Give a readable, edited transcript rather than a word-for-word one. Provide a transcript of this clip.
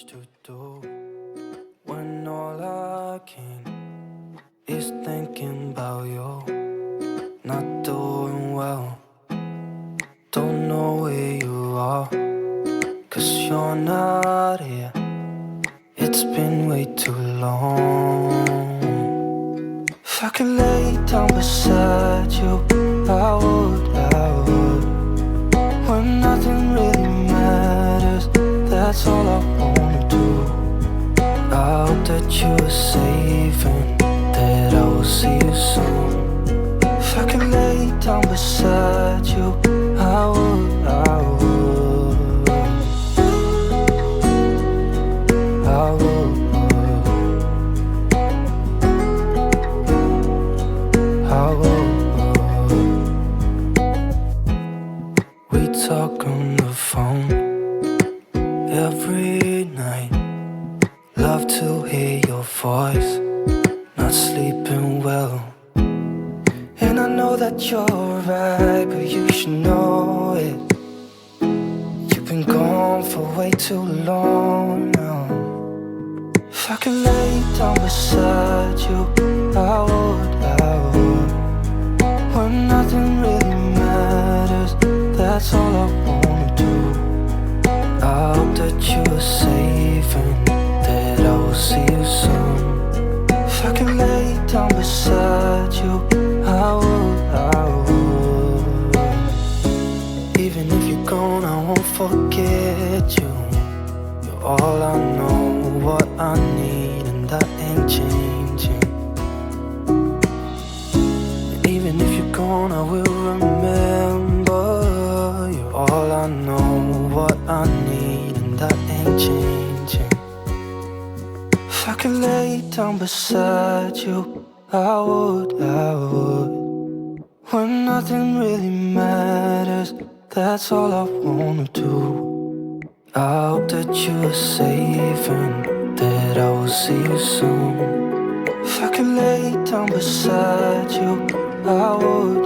much to do when all I can is thinking about you. Not doing well, don't know where you are, 'cause you're not here. It's been way too long. If I could lay down beside you, I would. When nothing really matters, that's all I wanna do. I hope that you are safe and that I will see you soon. If I could lay down beside you, I would. I would. We talk on the phone every night. Love to hear your voice. Not sleeping well, and I know that you're right, but you should know it. You've been gone for way too long now. If I could lay down beside you, I would. When nothing really matters, that's all I wanna do. I hope that you are safe and that I will see you soon. If I could lay down beside you, I would. Even if you're gone, I won't forget you. You're all I know, what I need, and that ain't changing. And even if you're gone, I will remember. You're all I know, what I need, and that ain't changing. If I could lay down beside you, I would. When nothing really matters, that's all I wanna do. I hope that you are safe and that I will see you soon. If I could lay down beside you, I would.